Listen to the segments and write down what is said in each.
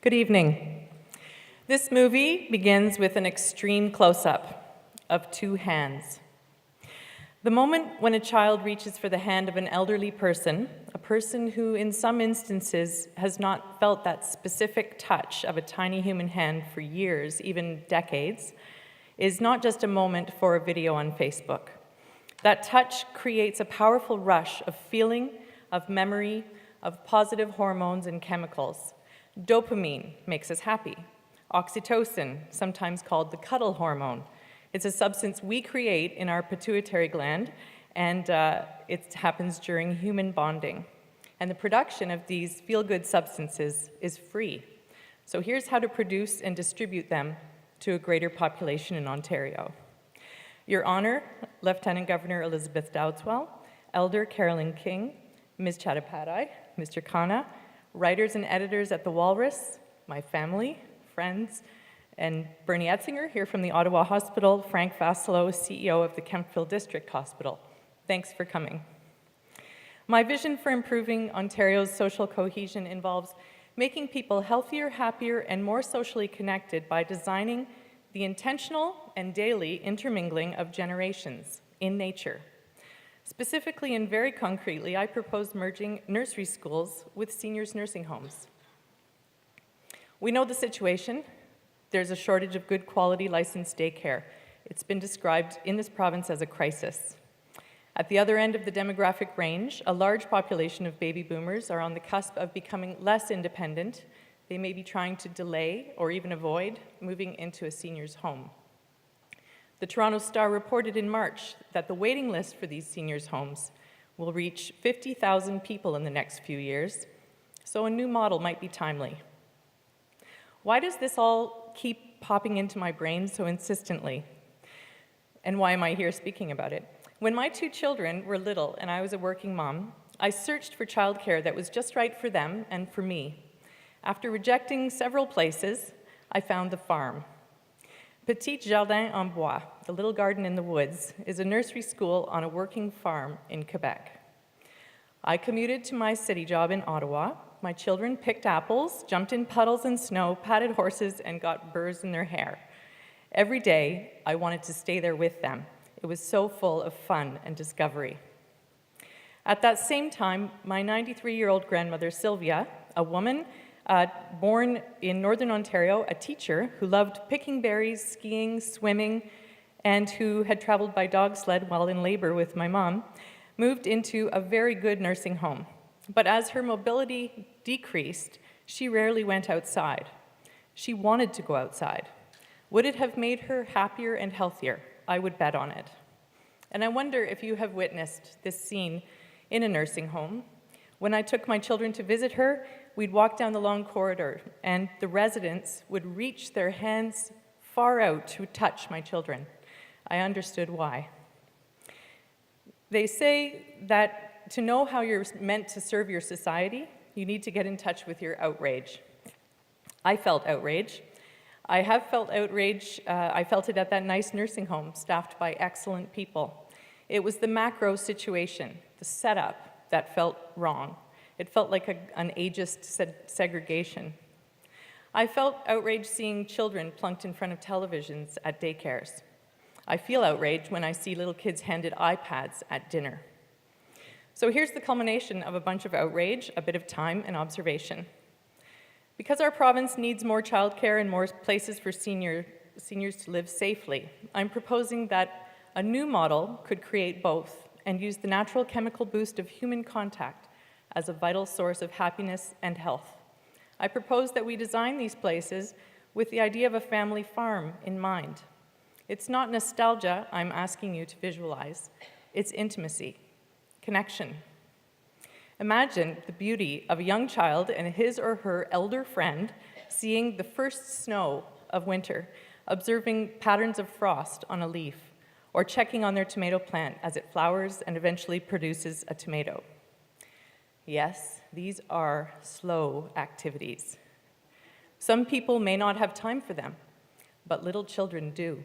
Good evening. This movie begins with an extreme close-up of two hands. The moment when a child reaches for the hand of an elderly person, a person who in some instances has not felt that specific touch of a tiny human hand for years, even decades, is not just a moment for a video on Facebook. That touch creates a powerful rush of feeling, of memory, of positive hormones and chemicals. Dopamine makes us happy. Oxytocin, sometimes called the cuddle hormone. It's a substance we create in our pituitary gland, and it happens during human bonding. And the production of these feel-good substances is free. So here's how to produce and distribute them to a greater population in Ontario. Your Honor, Lieutenant Governor Elizabeth Dowdeswell, Elder Carolyn King, Ms. Chattopadhyay, Mr. Khanna, writers and editors at the Walrus, my family, friends, and Bernie Etzinger here from the Ottawa Hospital, Frank Vassallo, CEO of the Kemptville District Hospital. Thanks for coming. My vision for improving Ontario's social cohesion involves making people healthier, happier, and more socially connected by designing the intentional and daily intermingling of generations in nature. Specifically and very concretely, I propose merging nursery schools with seniors' nursing homes. We know the situation. There's a shortage of good quality licensed daycare. It's been described in this province as a crisis. At the other end of the demographic range, a large population of baby boomers are on the cusp of becoming less independent. They may be trying to delay or even avoid moving into a senior's home. The Toronto Star reported in March that the waiting list for these seniors' homes will reach 50,000 people in the next few years, so a new model might be timely. Why does this all keep popping into my brain so insistently? And why am I here speaking about it? When my two children were little and I was a working mom, I searched for childcare that was just right for them and for me. After rejecting several places, I found the farm. Petit Jardin en Bois, the little garden in the woods, is a nursery school on a working farm in Quebec. I commuted to my city job in Ottawa. My children picked apples, jumped in puddles and snow, patted horses, and got burrs in their hair. Every day, I wanted to stay there with them. It was so full of fun and discovery. At that same time, my 93-year-old grandmother, Sylvia, a woman born in Northern Ontario, a teacher who loved picking berries, skiing, swimming, and who had traveled by dog sled while in labor with my mom, moved into a very good nursing home. But as her mobility decreased, she rarely went outside. She wanted to go outside. Would it have made her happier and healthier? I would bet on it. And I wonder if you have witnessed this scene in a nursing home. When I took my children to visit her, we'd walk down the long corridor, and the residents would reach their hands far out to touch my children. I understood why. They say that to know how you're meant to serve your society, you need to get in touch with your outrage. I felt outrage. I have felt outrage. I felt it at that nice nursing home staffed by excellent people. It was the macro situation, the setup, that felt wrong. It felt like an ageist segregation. I felt outraged seeing children plunked in front of televisions at daycares. I feel outraged when I see little kids handed iPads at dinner. So here's the culmination of a bunch of outrage, a bit of time, and observation. Because our province needs more childcare and more places for seniors to live safely, I'm proposing that a new model could create both and use the natural chemical boost of human contact as a vital source of happiness and health. I propose that we design these places with the idea of a family farm in mind. It's not nostalgia I'm asking you to visualize. It's intimacy, connection. Imagine the beauty of a young child and his or her elder friend seeing the first snow of winter, observing patterns of frost on a leaf, or checking on their tomato plant as it flowers and eventually produces a tomato. Yes, these are slow activities. Some people may not have time for them, but little children do.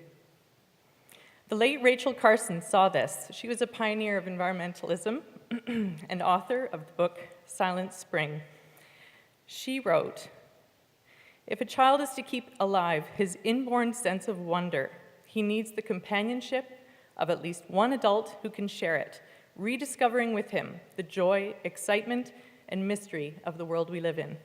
The late Rachel Carson saw this. She was a pioneer of environmentalism and author of the book Silent Spring. She wrote, If a child is to keep alive his inborn sense of wonder, he needs the companionship of at least one adult who can share it, rediscovering with him the joy, excitement, and mystery of the world we live in.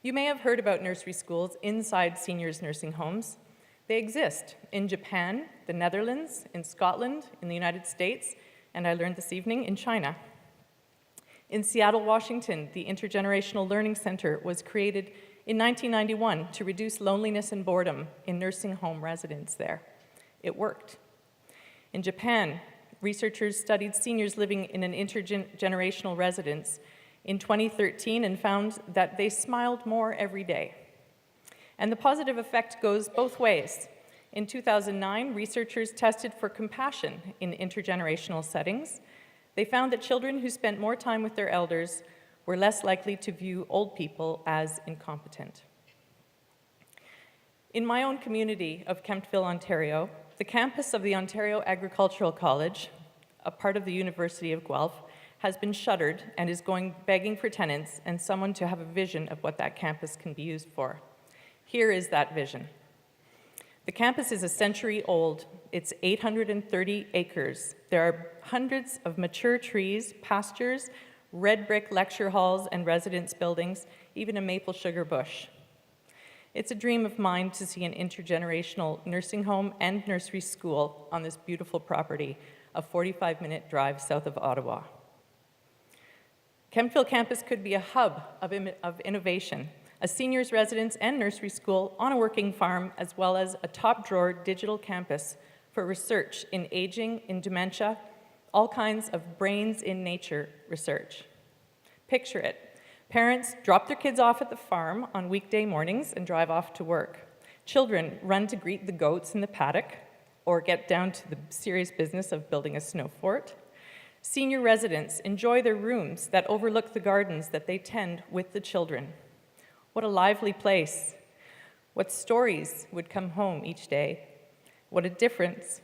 You may have heard about nursery schools inside seniors' nursing homes. They exist in Japan, the Netherlands, in Scotland, in the United States, and I learned this evening, in China. In Seattle, Washington, the Intergenerational Learning Center was created in 1991 to reduce loneliness and boredom in nursing home residents there. It worked. In Japan, researchers studied seniors living in an intergenerational residence in 2013 and found that they smiled more every day. And the positive effect goes both ways. In 2009, researchers tested for compassion in intergenerational settings. They found that children who spent more time with their elders were less likely to view old people as incompetent. In my own community of Kemptville, Ontario, the campus of the Ontario Agricultural College, a part of the University of Guelph, has been shuttered and is going begging for tenants and someone to have a vision of what that campus can be used for. Here is that vision. The campus is a century old. It's 830 acres. There are hundreds of mature trees, pastures, red brick lecture halls and residence buildings, even a maple sugar bush. It's a dream of mine to see an intergenerational nursing home and nursery school on this beautiful property, a 45-minute drive south of Ottawa. Kemptville campus could be a hub of innovation, a seniors residence and nursery school on a working farm, as well as a top-drawer digital campus for research in aging, in dementia, all kinds of brains in nature research. Picture it. Parents drop their kids off at the farm on weekday mornings and drive off to work. Children run to greet the goats in the paddock or get down to the serious business of building a snow fort. Senior residents enjoy their rooms that overlook the gardens that they tend with the children. What a lively place. What stories would come home each day. What a difference.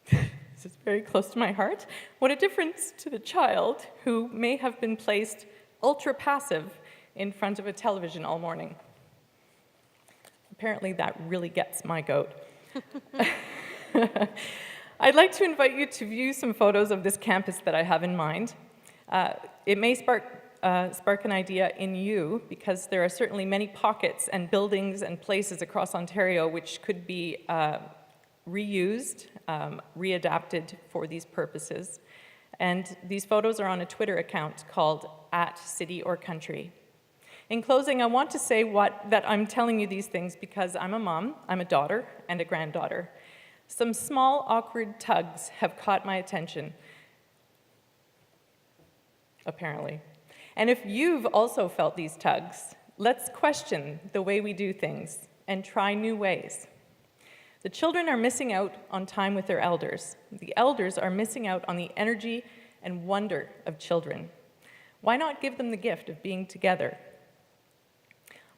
This is very close to my heart. What a difference to the child who may have been placed ultra passive in front of a television all morning. Apparently that really gets my goat. I'd like to invite you to view some photos of this campus that I have in mind. It may spark an idea in you, because there are certainly many pockets and buildings and places across Ontario which could be reused, readapted for these purposes. And these photos are on a Twitter account called @CityOrCountry. In closing, I want to say that I'm telling you these things because I'm a mom, I'm a daughter, and a granddaughter. Some small, awkward tugs have caught my attention, apparently. And if you've also felt these tugs, let's question the way we do things and try new ways. The children are missing out on time with their elders. The elders are missing out on the energy and wonder of children. Why not give them the gift of being together?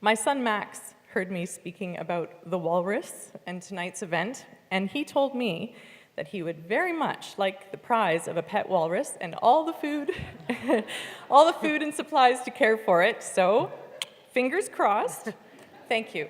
My son Max heard me speaking about the Walrus and tonight's event, and he told me that he would very much like the prize of a pet walrus and all the food and supplies to care for it. So, fingers crossed. Thank you.